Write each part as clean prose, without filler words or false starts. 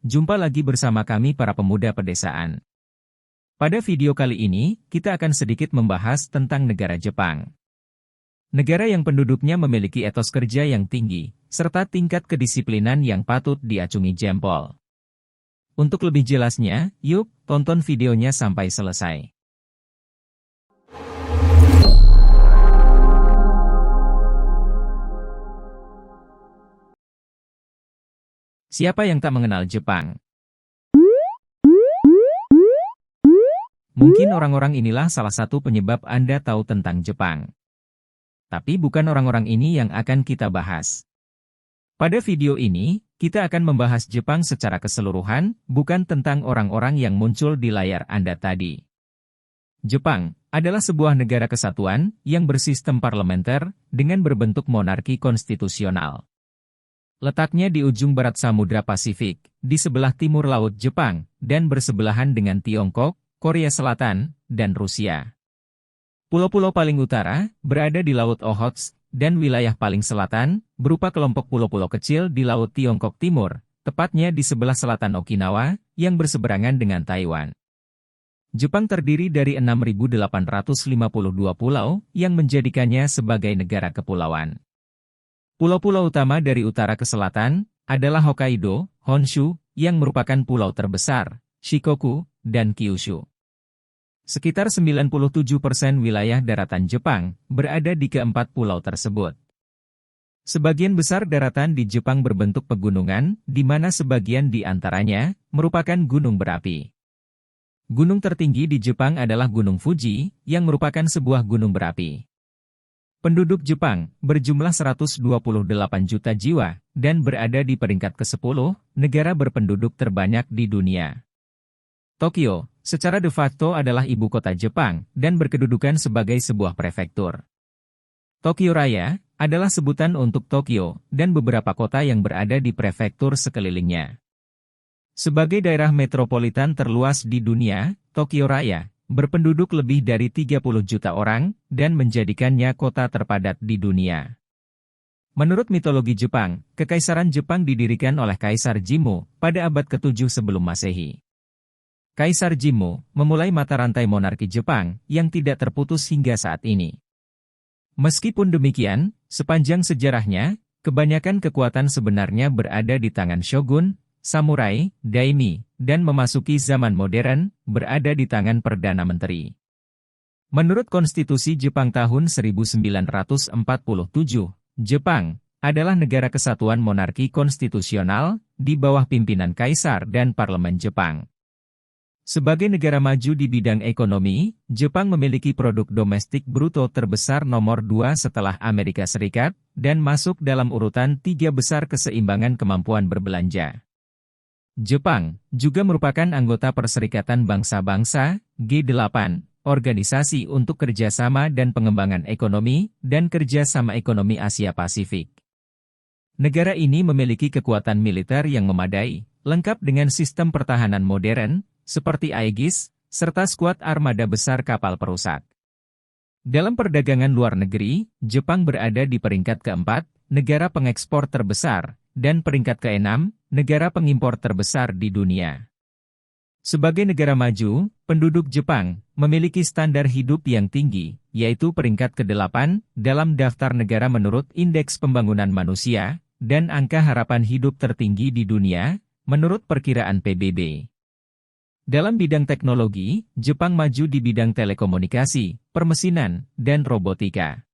Jumpa lagi bersama kami para pemuda pedesaan. Pada video kali ini, kita akan sedikit membahas tentang negara Jepang. Negara yang penduduknya memiliki etos kerja yang tinggi, serta tingkat kedisiplinan yang patut diacungi jempol. Untuk lebih jelasnya, yuk, tonton videonya sampai selesai. Siapa yang tak mengenal Jepang? Mungkin orang-orang inilah salah satu penyebab Anda tahu tentang Jepang. Tapi bukan orang-orang ini yang akan kita bahas. Pada video ini, kita akan membahas Jepang secara keseluruhan, bukan tentang orang-orang yang muncul di layar Anda tadi. Jepang adalah sebuah negara kesatuan yang bersistem parlementer dengan berbentuk monarki konstitusional. Letaknya di ujung barat Samudra Pasifik, di sebelah timur Laut Jepang, dan bersebelahan dengan Tiongkok, Korea Selatan, dan Rusia. Pulau-pulau paling utara berada di Laut Okhotsk, dan wilayah paling selatan berupa kelompok pulau-pulau kecil di Laut Tiongkok Timur, tepatnya di sebelah selatan Okinawa, yang berseberangan dengan Taiwan. Jepang terdiri dari 6.852 pulau, yang menjadikannya sebagai negara kepulauan. Pulau-pulau utama dari utara ke selatan adalah Hokkaido, Honshu, yang merupakan pulau terbesar, Shikoku, dan Kyushu. Sekitar 97% wilayah daratan Jepang berada di keempat pulau tersebut. Sebagian besar daratan di Jepang berbentuk pegunungan, di mana sebagian di antaranya merupakan gunung berapi. Gunung tertinggi di Jepang adalah Gunung Fuji, yang merupakan sebuah gunung berapi. Penduduk Jepang berjumlah 128 juta jiwa, dan berada di peringkat ke-10, negara berpenduduk terbanyak di dunia. Tokyo, secara de facto adalah ibu kota Jepang, dan berkedudukan sebagai sebuah prefektur. Tokyo Raya adalah sebutan untuk Tokyo, dan beberapa kota yang berada di prefektur sekelilingnya. Sebagai daerah metropolitan terluas di dunia, Tokyo Raya berpenduduk lebih dari 30 juta orang, dan menjadikannya kota terpadat di dunia. Menurut mitologi Jepang, Kekaisaran Jepang didirikan oleh Kaisar Jimmu pada abad ke-7 sebelum Masehi. Kaisar Jimmu memulai mata rantai monarki Jepang yang tidak terputus hingga saat ini. Meskipun demikian, sepanjang sejarahnya, kebanyakan kekuatan sebenarnya berada di tangan shogun, samurai, daimi, dan memasuki zaman modern, berada di tangan Perdana Menteri. Menurut Konstitusi Jepang tahun 1947, Jepang adalah negara kesatuan monarki konstitusional, di bawah pimpinan Kaisar dan Parlemen Jepang. Sebagai negara maju di bidang ekonomi, Jepang memiliki produk domestik bruto terbesar nomor 2 setelah Amerika Serikat, dan masuk dalam urutan 3 besar keseimbangan kemampuan berbelanja. Jepang juga merupakan anggota Perserikatan Bangsa-Bangsa, G8, Organisasi untuk Kerjasama dan Pengembangan Ekonomi, dan Kerjasama Ekonomi Asia Pasifik. Negara ini memiliki kekuatan militer yang memadai, lengkap dengan sistem pertahanan modern, seperti Aegis, serta skuad armada besar kapal perusak. Dalam perdagangan luar negeri, Jepang berada di peringkat keempat, negara pengekspor terbesar, dan peringkat ke-6, negara pengimpor terbesar di dunia. Sebagai negara maju, penduduk Jepang memiliki standar hidup yang tinggi, yaitu peringkat ke-8 dalam daftar negara menurut Indeks Pembangunan Manusia, dan angka harapan hidup tertinggi di dunia, menurut perkiraan PBB. Dalam bidang teknologi, Jepang maju di bidang telekomunikasi, permesinan, dan robotika.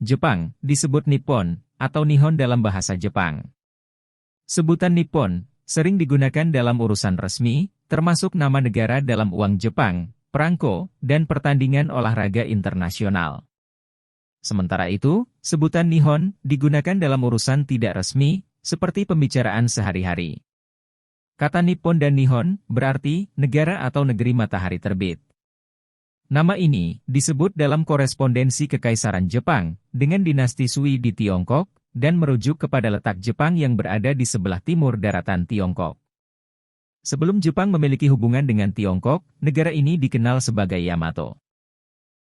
Jepang disebut Nippon, atau Nihon dalam bahasa Jepang. Sebutan Nippon sering digunakan dalam urusan resmi, termasuk nama negara dalam uang Jepang, perangko, dan pertandingan olahraga internasional. Sementara itu, sebutan Nihon digunakan dalam urusan tidak resmi, seperti pembicaraan sehari-hari. Kata Nippon dan Nihon berarti negara atau negeri matahari terbit. Nama ini disebut dalam korespondensi Kekaisaran Jepang dengan dinasti Sui di Tiongkok, dan merujuk kepada letak Jepang yang berada di sebelah timur daratan Tiongkok. Sebelum Jepang memiliki hubungan dengan Tiongkok, negara ini dikenal sebagai Yamato.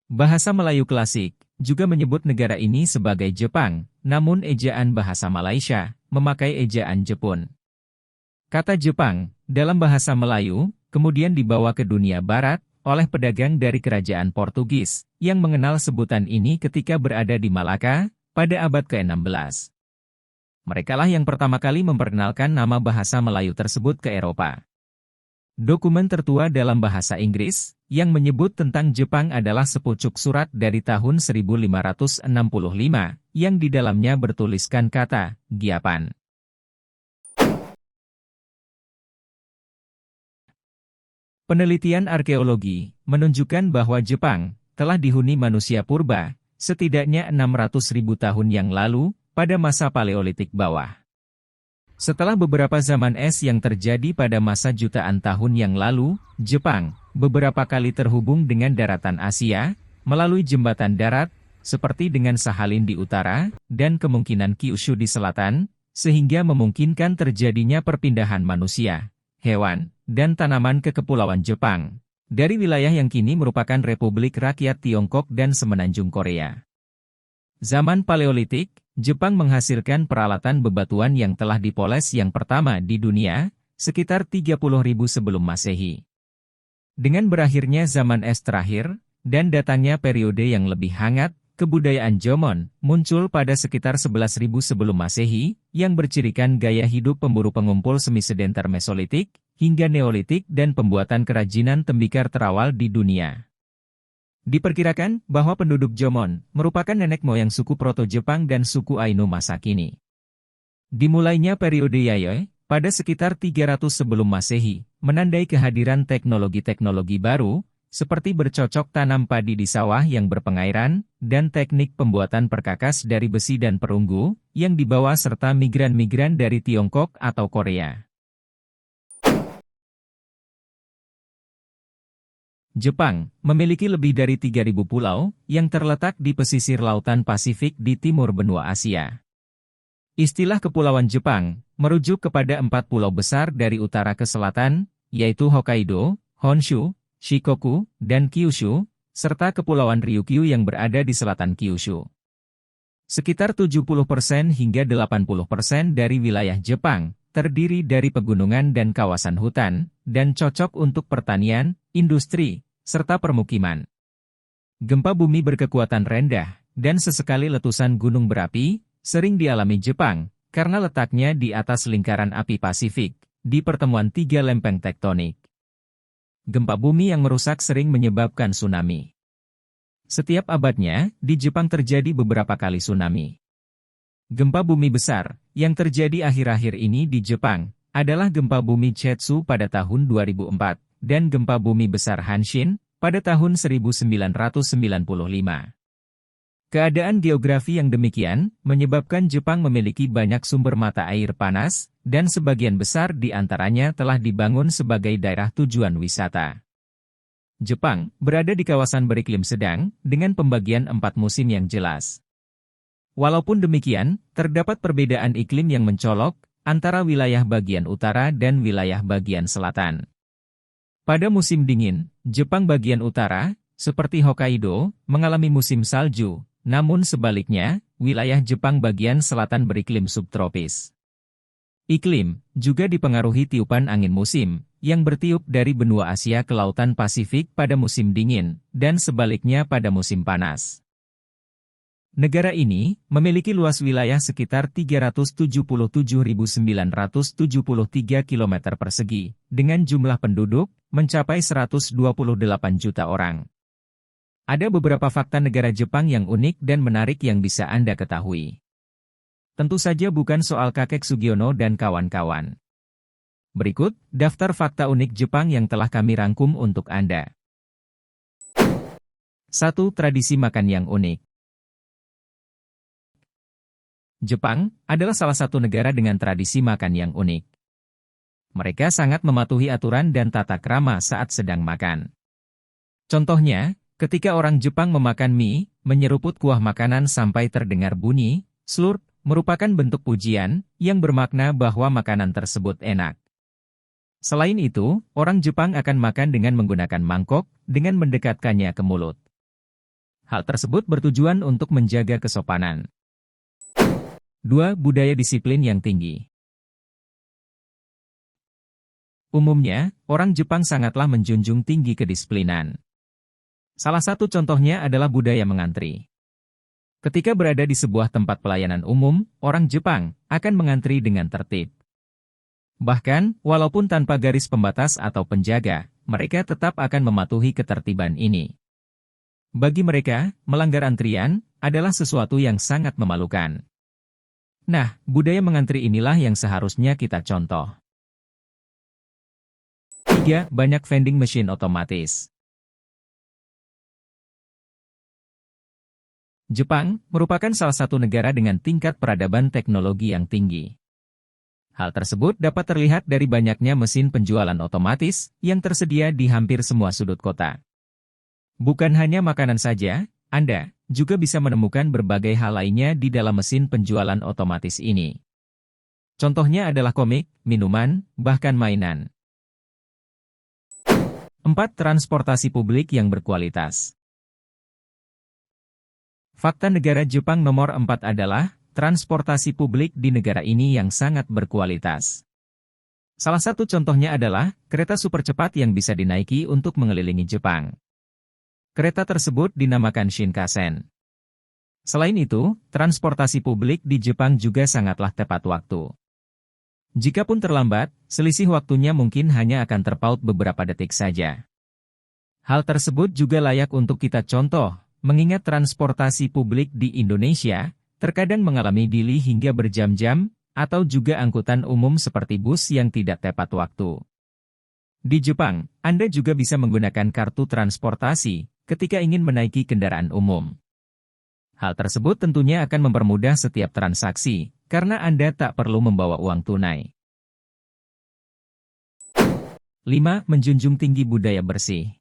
Bahasa Melayu klasik juga menyebut negara ini sebagai Jepang, namun ejaan bahasa Malaysia memakai ejaan Jepun. Kata Jepang, dalam bahasa Melayu, kemudian dibawa ke dunia barat oleh pedagang dari kerajaan Portugis, yang mengenal sebutan ini ketika berada di Malaka pada abad ke-16. Merekalah yang pertama kali memperkenalkan nama bahasa Melayu tersebut ke Eropa. Dokumen tertua dalam bahasa Inggris, yang menyebut tentang Jepang adalah sepucuk surat dari tahun 1565, yang di dalamnya bertuliskan kata, Giapan. Penelitian arkeologi menunjukkan bahwa Jepang telah dihuni manusia purba, setidaknya 600.000 tahun yang lalu, pada masa Paleolitik bawah. Setelah beberapa zaman es yang terjadi pada masa jutaan tahun yang lalu, Jepang beberapa kali terhubung dengan daratan Asia, melalui jembatan darat, seperti dengan Sahalin di utara, dan kemungkinan Kyushu di selatan, sehingga memungkinkan terjadinya perpindahan manusia, hewan, dan tanaman ke Kepulauan Jepang, dari wilayah yang kini merupakan Republik Rakyat Tiongkok dan Semenanjung Korea. Zaman Paleolitik, Jepang menghasilkan peralatan bebatuan yang telah dipoles yang pertama di dunia, sekitar 30.000 sebelum Masehi. Dengan berakhirnya zaman es terakhir, dan datangnya periode yang lebih hangat, kebudayaan Jomon muncul pada sekitar 11.000 sebelum Masehi, yang bercirikan gaya hidup pemburu pengumpul semi-sedenter Mesolitik, hingga Neolitik dan pembuatan kerajinan tembikar terawal di dunia. Diperkirakan bahwa penduduk Jomon merupakan nenek moyang suku Proto-Jepang dan suku Ainu masa kini. Dimulainya periode Yayoi, pada sekitar 300 sebelum Masehi, menandai kehadiran teknologi-teknologi baru, seperti bercocok tanam padi di sawah yang berpengairan, dan teknik pembuatan perkakas dari besi dan perunggu, yang dibawa serta migran-migran dari Tiongkok atau Korea. Jepang memiliki lebih dari 3.000 pulau yang terletak di pesisir lautan Pasifik di timur benua Asia. Istilah Kepulauan Jepang merujuk kepada 4 pulau besar dari utara ke selatan, yaitu Hokkaido, Honshu, Shikoku, dan Kyushu, serta Kepulauan Ryukyu yang berada di selatan Kyushu. Sekitar 70% hingga 80% dari wilayah Jepang terdiri dari pegunungan dan kawasan hutan, dan cocok untuk pertanian, industri, serta permukiman. Gempa bumi berkekuatan rendah, dan sesekali letusan gunung berapi, sering dialami Jepang, karena letaknya di atas lingkaran api Pasifik, di pertemuan 3 lempeng tektonik. Gempa bumi yang merusak sering menyebabkan tsunami. Setiap abadnya, di Jepang terjadi beberapa kali tsunami. Gempa bumi besar, yang terjadi akhir-akhir ini di Jepang, adalah gempa bumi Chetsu pada tahun 2004, dan gempa bumi besar Hanshin, pada tahun 1995. Keadaan geografi yang demikian, menyebabkan Jepang memiliki banyak sumber mata air panas, dan sebagian besar di antaranya telah dibangun sebagai daerah tujuan wisata. Jepang berada di kawasan beriklim sedang, dengan pembagian 4 musim yang jelas. Walaupun demikian, terdapat perbedaan iklim yang mencolok, antara wilayah bagian utara dan wilayah bagian selatan. Pada musim dingin, Jepang bagian utara, seperti Hokkaido, mengalami musim salju, namun sebaliknya, wilayah Jepang bagian selatan beriklim subtropis. Iklim juga dipengaruhi tiupan angin musim, yang bertiup dari benua Asia ke lautan Pasifik pada musim dingin, dan sebaliknya pada musim panas. Negara ini memiliki luas wilayah sekitar 377.973 km persegi, dengan jumlah penduduk mencapai 128 juta orang. Ada beberapa fakta negara Jepang yang unik dan menarik yang bisa Anda ketahui. Tentu saja bukan soal kakek Sugiono dan kawan-kawan. Berikut, daftar fakta unik Jepang yang telah kami rangkum untuk Anda. 1. Tradisi makan yang unik. Jepang adalah salah satu negara dengan tradisi makan yang unik. Mereka sangat mematuhi aturan dan tata krama saat sedang makan. Contohnya, ketika orang Jepang memakan mie, menyeruput kuah makanan sampai terdengar bunyi, slurp, merupakan bentuk pujian, yang bermakna bahwa makanan tersebut enak. Selain itu, orang Jepang akan makan dengan menggunakan mangkok, dengan mendekatkannya ke mulut. Hal tersebut bertujuan untuk menjaga kesopanan. 2. Budaya disiplin yang tinggi. Umumnya, orang Jepang sangatlah menjunjung tinggi kedisiplinan. Salah satu contohnya adalah budaya mengantri. Ketika berada di sebuah tempat pelayanan umum, orang Jepang akan mengantri dengan tertib. Bahkan, walaupun tanpa garis pembatas atau penjaga, mereka tetap akan mematuhi ketertiban ini. Bagi mereka, melanggar antrian adalah sesuatu yang sangat memalukan. Nah, budaya mengantri inilah yang seharusnya kita contoh. 3. Banyak vending machine otomatis. Jepang merupakan salah satu negara dengan tingkat peradaban teknologi yang tinggi. Hal tersebut dapat terlihat dari banyaknya mesin penjualan otomatis yang tersedia di hampir semua sudut kota. Bukan hanya makanan saja, Anda juga bisa menemukan berbagai hal lainnya di dalam mesin penjualan otomatis ini. Contohnya adalah komik, minuman, bahkan mainan. 4. Transportasi publik yang berkualitas. Fakta negara Jepang nomor 4 adalah, transportasi publik di negara ini yang sangat berkualitas. Salah satu contohnya adalah, kereta super cepat yang bisa dinaiki untuk mengelilingi Jepang. Kereta tersebut dinamakan Shinkansen. Selain itu, transportasi publik di Jepang juga sangatlah tepat waktu. Jikapun terlambat, selisih waktunya mungkin hanya akan terpaut beberapa detik saja. Hal tersebut juga layak untuk kita contoh, mengingat transportasi publik di Indonesia terkadang mengalami dili hingga berjam-jam, atau juga angkutan umum seperti bus yang tidak tepat waktu. Di Jepang, Anda juga bisa menggunakan kartu transportasi ketika ingin menaiki kendaraan umum. Hal tersebut tentunya akan mempermudah setiap transaksi, karena Anda tak perlu membawa uang tunai. 5. Menjunjung tinggi budaya bersih.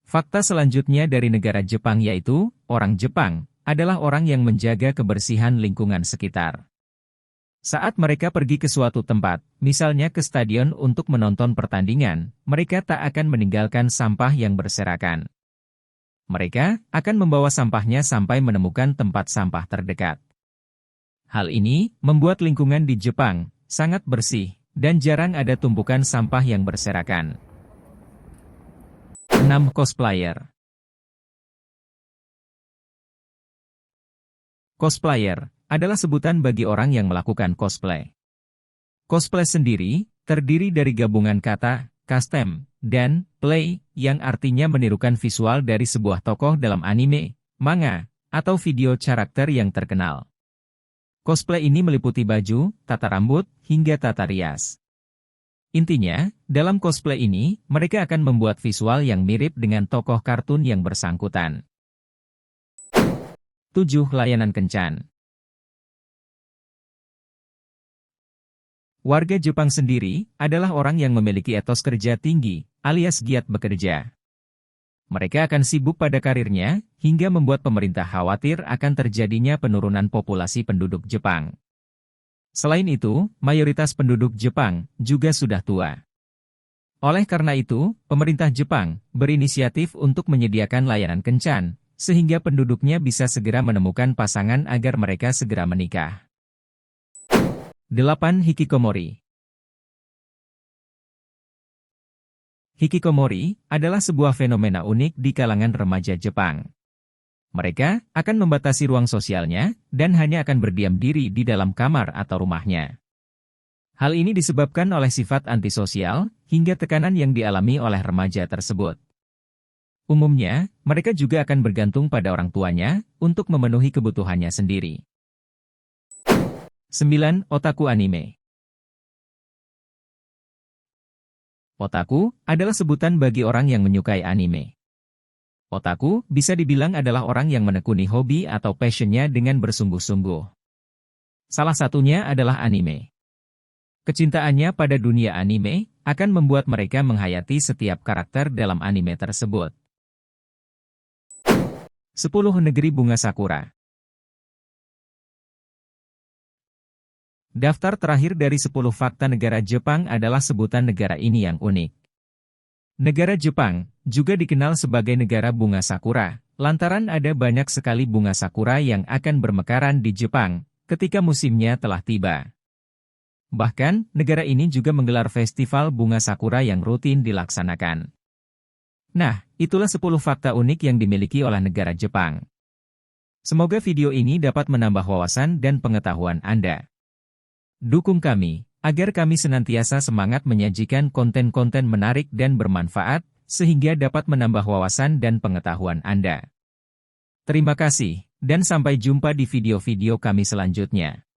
Fakta selanjutnya dari negara Jepang yaitu, orang Jepang adalah orang yang menjaga kebersihan lingkungan sekitar. Saat mereka pergi ke suatu tempat, misalnya ke stadion untuk menonton pertandingan, mereka tak akan meninggalkan sampah yang berserakan. Mereka akan membawa sampahnya sampai menemukan tempat sampah terdekat. Hal ini membuat lingkungan di Jepang sangat bersih, dan jarang ada tumpukan sampah yang berserakan. 6. Cosplayer. Cosplayer adalah sebutan bagi orang yang melakukan cosplay. Cosplay sendiri terdiri dari gabungan kata custom dan play yang artinya menirukan visual dari sebuah tokoh dalam anime, manga, atau video karakter yang terkenal. Cosplay ini meliputi baju, tata rambut, hingga tata rias. Intinya, dalam cosplay ini, mereka akan membuat visual yang mirip dengan tokoh kartun yang bersangkutan. 7. Layanan kencan. Warga Jepang sendiri adalah orang yang memiliki etos kerja tinggi, alias giat bekerja. Mereka akan sibuk pada karirnya, hingga membuat pemerintah khawatir akan terjadinya penurunan populasi penduduk Jepang. Selain itu, mayoritas penduduk Jepang juga sudah tua. Oleh karena itu, pemerintah Jepang berinisiatif untuk menyediakan layanan kencan, sehingga penduduknya bisa segera menemukan pasangan agar mereka segera menikah. 8. Hikikomori. Hikikomori adalah sebuah fenomena unik di kalangan remaja Jepang. Mereka akan membatasi ruang sosialnya dan hanya akan berdiam diri di dalam kamar atau rumahnya. Hal ini disebabkan oleh sifat antisosial hingga tekanan yang dialami oleh remaja tersebut. Umumnya, mereka juga akan bergantung pada orang tuanya untuk memenuhi kebutuhannya sendiri. 9. Otaku anime. Otaku adalah sebutan bagi orang yang menyukai anime. Otaku bisa dibilang adalah orang yang menekuni hobi atau passionnya dengan bersungguh-sungguh. Salah satunya adalah anime. Kecintaannya pada dunia anime akan membuat mereka menghayati setiap karakter dalam anime tersebut. 10. Negeri Bunga Sakura. Daftar terakhir dari 10 fakta negara Jepang adalah sebutan negara ini yang unik. Negara Jepang juga dikenal sebagai negara bunga sakura, lantaran ada banyak sekali bunga sakura yang akan bermekaran di Jepang ketika musimnya telah tiba. Bahkan, negara ini juga menggelar festival bunga sakura yang rutin dilaksanakan. Nah, itulah 10 fakta unik yang dimiliki oleh negara Jepang. Semoga video ini dapat menambah wawasan dan pengetahuan Anda. Dukung kami, agar kami senantiasa semangat menyajikan konten-konten menarik dan bermanfaat, sehingga dapat menambah wawasan dan pengetahuan Anda. Terima kasih, dan sampai jumpa di video-video kami selanjutnya.